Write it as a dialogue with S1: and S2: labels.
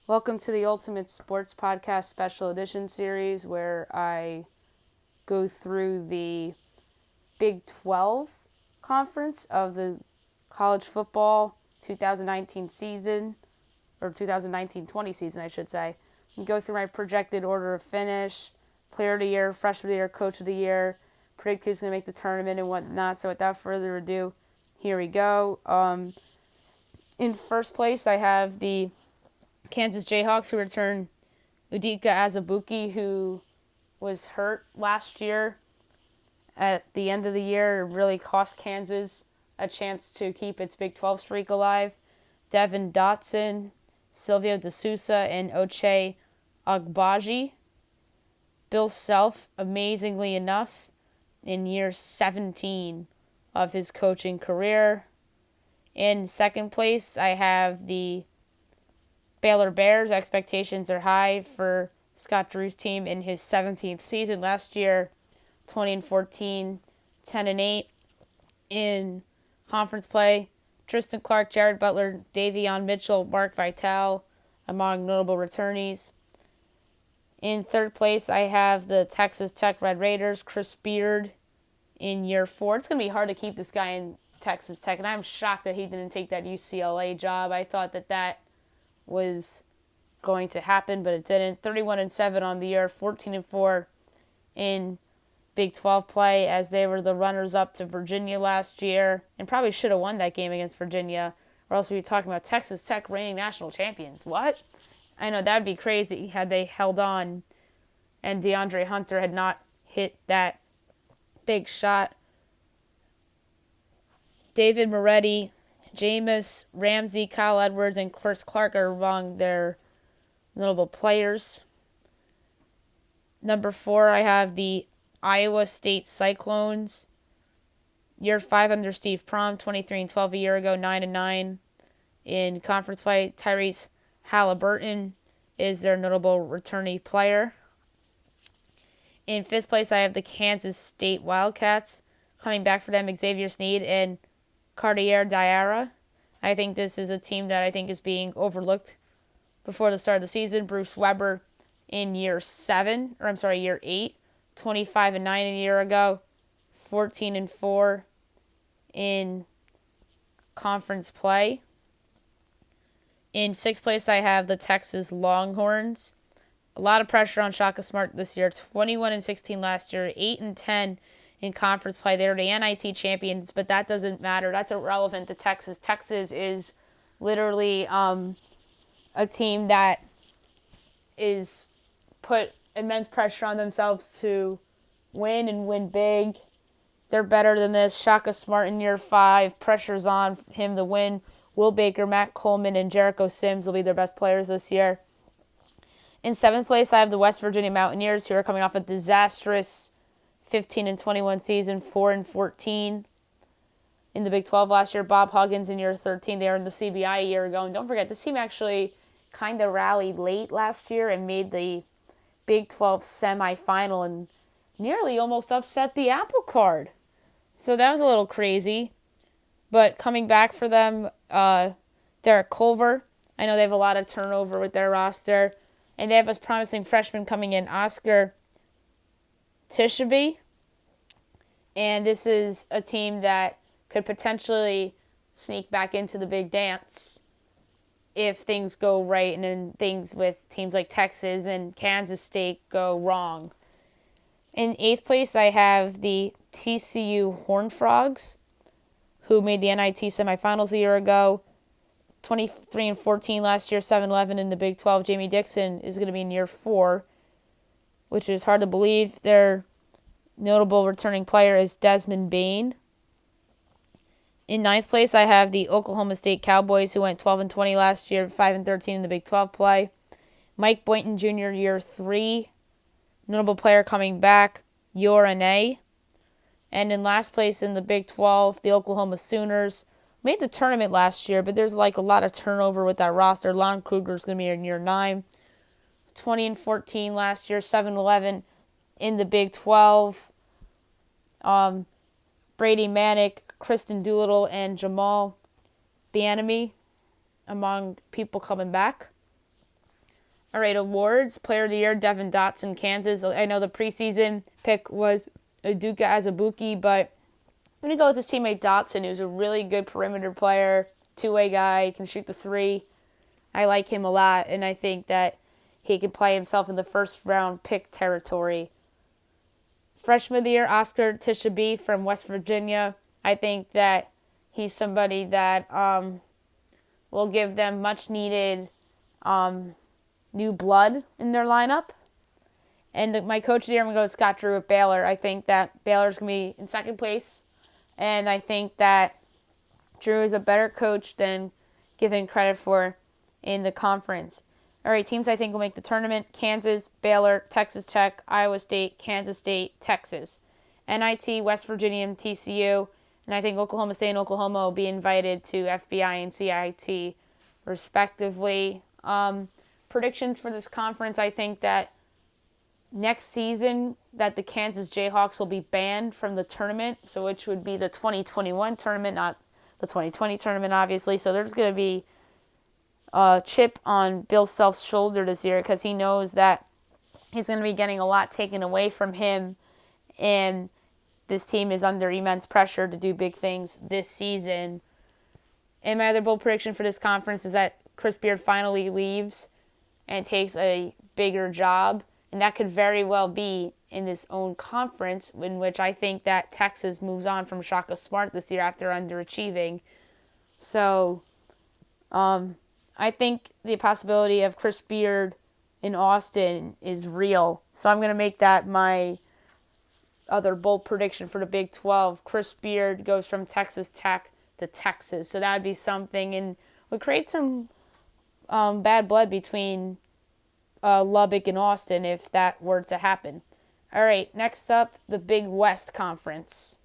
S1: Welcome to the Ultimate Sports Podcast Special Edition series where I go through the Big-12 conference of the college football 2019 season, or 2019-20 season, I should say. And go through my projected order of finish, player of the year, freshman of the year, coach of the year, predict who's going to make the tournament and whatnot. So without further ado, here we go. In first place, I have the Kansas Jayhawks, who return Udika Azubuike, who was hurt last year at the end of the year. It really cost Kansas a chance to keep its Big 12 streak alive. Devin Dotson, Silvio De Sousa, and Ochai Agbaji. Bill Self, amazingly enough, in year 17 of his coaching career. In second place, I have the Baylor Bears. Expectations are high for Scott Drew's team in his 17th season. Last year, 20-14, 10-8 in conference play. Tristan Clark, Jared Butler, Davion Mitchell, Mark Vital, among notable returnees. In third place, I have the Texas Tech Red Raiders, Chris Beard, in year 4. It's going to be hard to keep this guy in Texas Tech, and I'm shocked that he didn't take that UCLA job. I thought that was going to happen, but it didn't. 31-7 on the year, 14-4 in Big 12 play, as they were the runners-up to Virginia last year, and probably should have won that game against Virginia, or else we'd be talking about Texas Tech reigning national champions. What? I know, that'd be crazy had they held on and DeAndre Hunter had not hit that big shot. David Moretti, Jameis Ramsey, Kyle Edwards, and Chris Clark are among their notable players. Number 4, I have the Iowa State Cyclones. Year 5 under Steve Prohm, 23-12 a year ago, 9-9 in conference play. Tyrese Halliburton is their notable returnee player. In 5th place, I have the Kansas State Wildcats. Coming back for them, Xavier Sneed and Cartier Diarra. I think this is a team that I think is being overlooked before the start of the season. Bruce Weber in year 8, 25-9 a year ago, 14-4 in conference play. In 6th place, I have the Texas Longhorns. A lot of pressure on Shaka Smart this year. 21-16 last year, 8-10 in conference play. They're the NIT champions, but that doesn't matter. That's irrelevant to Texas. Texas is literally a team that is put immense pressure on themselves to win and win big. They're better than this. Shaka Smart in year 5. Pressure's on him to win. Will Baker, Matt Coleman, and Jericho Sims will be their best players this year. In 7th place, I have the West Virginia Mountaineers, who are coming off a disastrous 15-21 season, 4-14 in the Big 12 last year. Bob Huggins in year 13. They were in the CBI a year ago. And don't forget, this team actually kind of rallied late last year and made the Big 12 semifinal and nearly almost upset the apple cart. So that was a little crazy. But coming back for them, Derek Culver. I know they have a lot of turnover with their roster. And they have a promising freshman coming in, Oscar Tishaby. And this is a team that could potentially sneak back into the big dance if things go right and then things with teams like Texas and Kansas State go wrong. In 8th place, I have the TCU Horned Frogs, who made the NIT semifinals a year ago. 23-14 last year, 7-11 in the Big 12. Jamie Dixon is going to be in year 4, which is hard to believe. Their notable returning player is Desmond Bain. In 9th place, I have the Oklahoma State Cowboys, who went 12-20 last year, 5-13 in the Big 12 play. Mike Boynton Jr., year 3. Notable player coming back, Yorane. And in last place in the Big 12, the Oklahoma Sooners made the tournament last year, but there's like a lot of turnover with that roster. Lon Kruger's going to be in year 9. 20-14 last year, 7-11 in the Big 12. Brady Manick, Kristen Doolittle, and Jamal Bieniemy among people coming back. All right, awards. Player of the Year, Devin Dotson, Kansas. I know the preseason pick was Udoka Azubuike, but I'm going to go with his teammate Dotson, who's a really good perimeter player, two-way guy, can shoot the three. I like him a lot, and I think that he can play himself in the first-round pick territory. Freshman of the Year, Oscar Tishaby from West Virginia. I think that he's somebody that will give them much-needed new blood in their lineup. And my coach of the year, I'm going to go with Scott Drew at Baylor. I think that Baylor's going to be in second place. And I think that Drew is a better coach than given credit for in the conference. All right, teams I think will make the tournament: Kansas, Baylor, Texas Tech, Iowa State, Kansas State, Texas. NIT, West Virginia, and TCU. And I think Oklahoma State and Oklahoma will be invited to FBI and CIT, respectively. Predictions for this conference, I think that next season that the Kansas Jayhawks will be banned from the tournament, so which would be the 2021 tournament, not the 2020 tournament, obviously. So there's going to be a chip on Bill Self's shoulder this year because he knows that he's going to be getting a lot taken away from him, and this team is under immense pressure to do big things this season. And my other bold prediction for this conference is that Chris Beard finally leaves and takes a bigger job, and that could very well be in this own conference, in which I think that Texas moves on from Shaka Smart this year after underachieving. So I think the possibility of Chris Beard in Austin is real. So I'm going to make that my other bold prediction for the Big 12. Chris Beard goes from Texas Tech to Texas. So that would be something, and would create some bad blood between Lubbock and Austin if that were to happen. All right, next up, the Big West Conference.